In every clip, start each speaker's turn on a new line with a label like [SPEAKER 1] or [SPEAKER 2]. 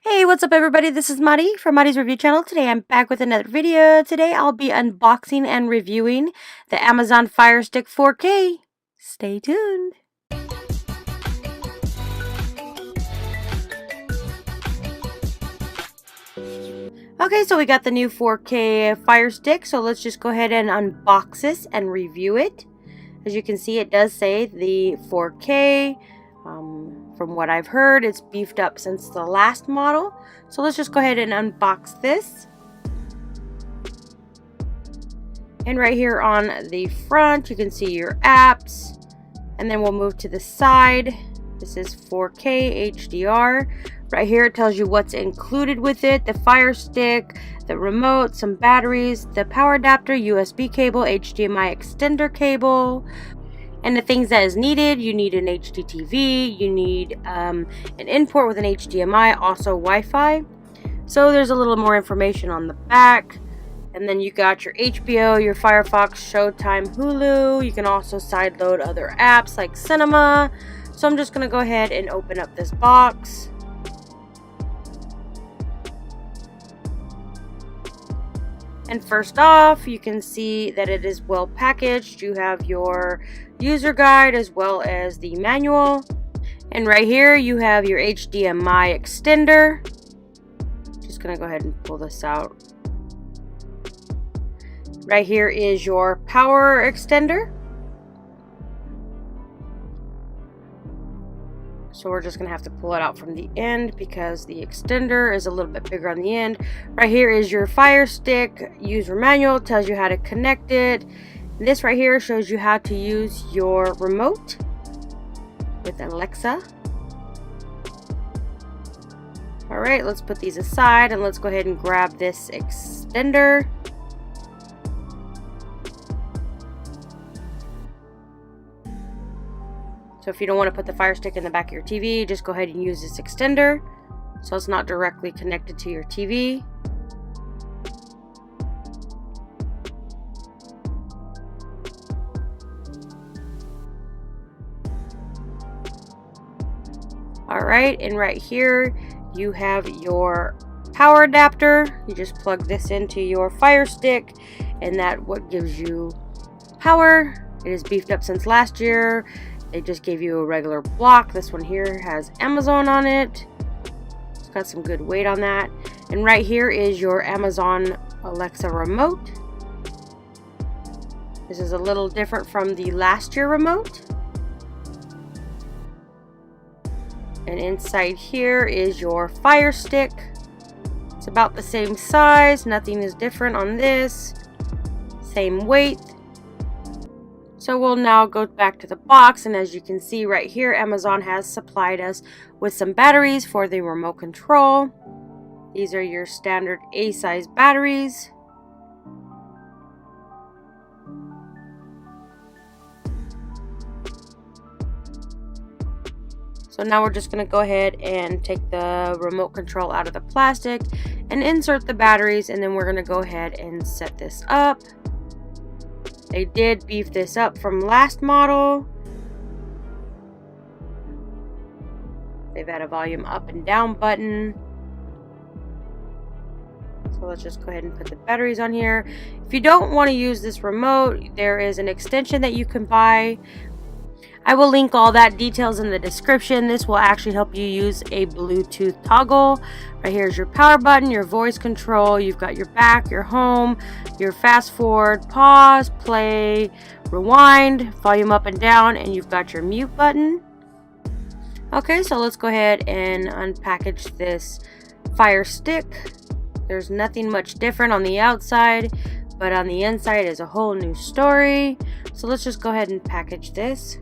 [SPEAKER 1] Hey, what's up everybody? This is Maddie from Maddie's Review Channel. Today I'm back with another video. Today I'll be unboxing and reviewing the Amazon Firestick 4K. Stay tuned. Okay, so we got the new 4K Firestick, so let's just go ahead and unbox this and review it. As you can see, it does say the 4K. From what I've heard, it's beefed up since the last model. So let's just go ahead and unbox this. And right here on the front, you can see your apps. And then we'll move to the side. This is 4K HDR. Right here it tells you what's included with it. The Fire Stick, the remote, some batteries, the power adapter, USB cable, HDMI extender cable. And the things that is needed, you need an HDTV, you need an import with an HDMI, also Wi-Fi. So there's a little more information on the back. And then you got your HBO, your Firefox, Showtime, Hulu. You can also sideload other apps like Cinema. So I'm just going to go ahead and open up this box. And first off, you can see that it is well packaged. You have your user guide as well as the manual. And right here you have your HDMI extender. Just gonna go ahead and pull this out. Right here is your power extender. So we're just going to have to pull it out from the end because the extender is a little bit bigger on the end. Right here is your Fire Stick user manual. It tells you how to connect it. And this right here shows you how to use your remote with Alexa. Alright, let's put these aside and let's go ahead and grab this extender. So if you don't want to put the Fire Stick in the back of your TV, just go ahead and use this extender so it's not directly connected to your TV. Alright, and right here you have your power adapter. You just plug this into your Fire Stick and that what gives you power. It is beefed up since last year. They just gave you a regular block. This one here has Amazon on it. It's got some good weight on that. And right here is your Amazon Alexa remote. This is a little different from the last year remote. And inside here is your Fire Stick. It's about the same size. Nothing is different on this. Same weight. So we'll now go back to the box, and as you can see right here, Amazon has supplied us with some batteries for the remote control. These are your standard A-size batteries. So now we're just going to go ahead and take the remote control out of the plastic and insert the batteries, and then we're going to go ahead and set this up. They did beef this up from last model. They've had a volume up and down button. So let's just go ahead and put the batteries on here. If you don't want to use this remote, there is an extension that you can buy. I will link all that details in the description. This will actually help you use a Bluetooth toggle. Right here is your power button, your voice control. You've got your back, your home, your fast forward, pause, play, rewind, volume up and down, and you've got your mute button. Okay, so let's go ahead and unpackage this Fire Stick. There's nothing much different on the outside, but on the inside is a whole new story. So let's just go ahead and package this.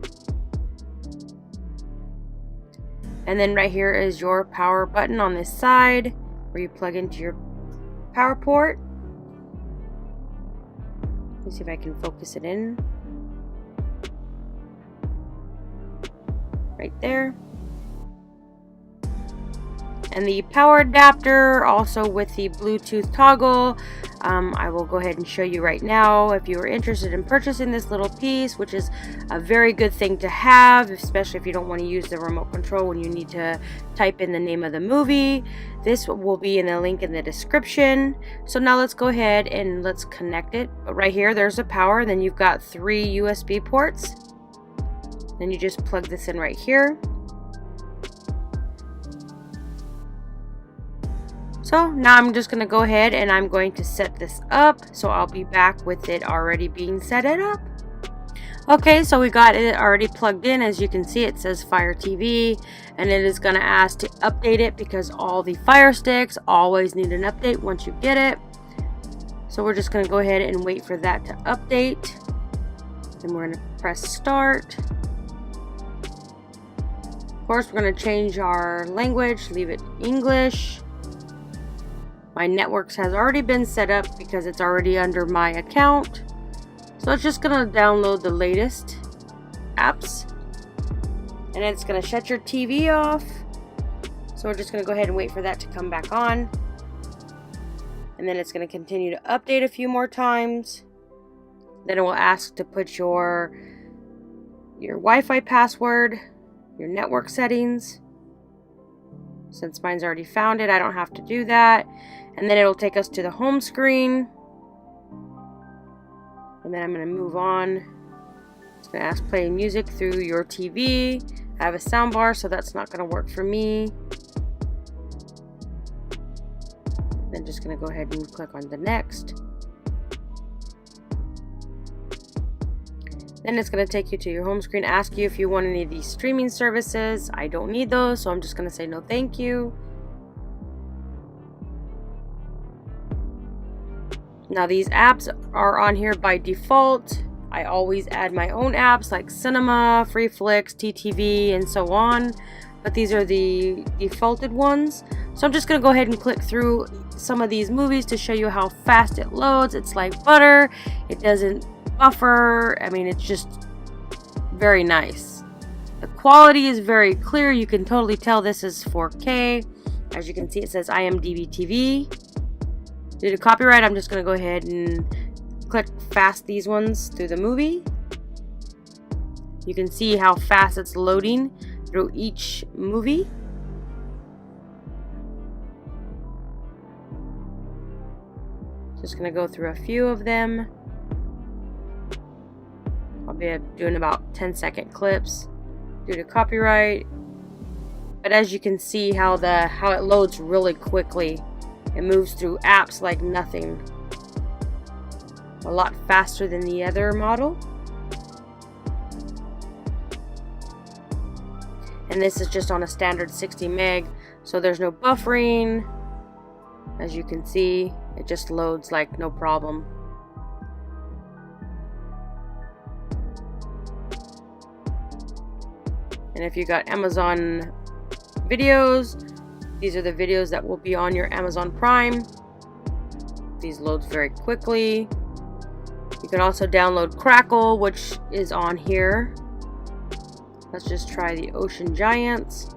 [SPEAKER 1] And then right here is your power button on this side where you plug into your power port. Let me see if I can focus it in. Right there. And the power adapter also with the Bluetooth toggle. I will go ahead and show you right now if you are interested in purchasing this little piece, which is a very good thing to have, especially if you don't want to use the remote control when you need to type in the name of the movie. This will be in the link in the description. So now let's go ahead and let's connect it. Right here, there's the power. Then you've got 3 USB ports. Then you just plug this in right here. So now I'm just going to go ahead and I'm going to set this up. So I'll be back with it already being set up. Okay, so we got it already plugged in. As you can see, it says Fire TV, and it is going to ask to update it because all the Fire Sticks always need an update once you get it. So we're just going to go ahead and wait for that to update. Then we're going to press start. Of course, we're going to change our language, leave it English. My networks has already been set up because it's already under my account. So it's just going to download the latest apps. And it's going to shut your TV off. So we're just going to go ahead and wait for that to come back on. And then it's going to continue to update a few more times. Then it will ask to put your Wi-Fi password, your network settings. Since mine's already found it, I don't have to do that. And then it'll take us to the home screen. And then I'm going to move on. It's going to ask play music through your TV. I have a sound bar, so that's not going to work for me. Then just going to go ahead and click on the next. Then it's going to take you to your home screen, ask you if you want any of these streaming services. I don't need those, so I'm just going to say no thank you. Now these apps are on here by default. I always add my own apps like Cinema, FreeFlix, HDTV, and so on. But these are the defaulted ones. So I'm just going to go ahead and click through some of these movies to show you how fast it loads. It's like butter. It doesn't buffer. I mean, it's just very nice. The quality is very clear. You can totally tell this is 4K. As you can see, it says IMDb TV. Due to copyright, I'm just going to go ahead and click fast these ones through the movie. You can see how fast it's loading through each movie. Just going to go through a few of them. I'll be doing about 10-second clips due to copyright. But as you can see how it loads really quickly. It moves through apps like nothing. A lot faster than the other model. And this is just on a standard 60 meg, so there's no buffering. As you can see, it just loads like no problem. And if you got Amazon videos, these are the videos that will be on your Amazon Prime. These loads very quickly. You can also download Crackle, which is on here. Let's just try the Ocean Giants.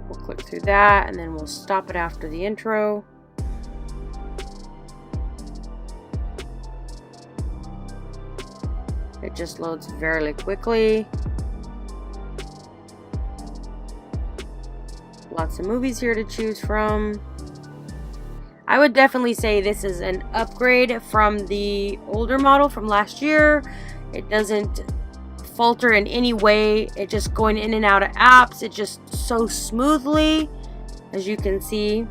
[SPEAKER 1] We'll click through that and then we'll stop it after the intro. It just loads very quickly. Lots of movies here to choose from. I would definitely say this is an upgrade from the older model from last year. It doesn't falter in any way. It just going in and out of apps. It just so smoothly. As you can see,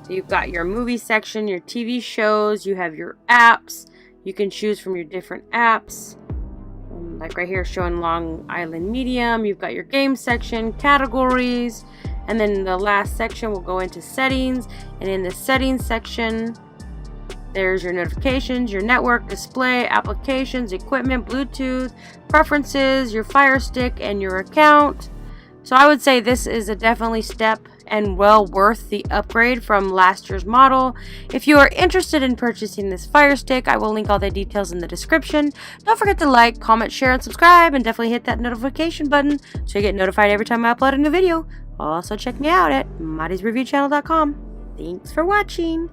[SPEAKER 1] you've got your movie section, your TV shows, you have your apps. You can choose from your different apps. Like right here showing Long Island Medium. You've got your game section, categories, and then the last section will go into settings. And in the settings section, there's your notifications, your network, display, applications, equipment, Bluetooth, preferences, your Fire Stick, and your account. So I would say this is a definitely step and well worth the upgrade from last year's model. If you are interested in purchasing this Fire Stick, I will link all the details in the description. Don't forget to like, comment, share, and subscribe, and definitely hit that notification button so you get notified every time I upload a new video. Also check me out at MarisReviewChannel.com. Thanks for watching.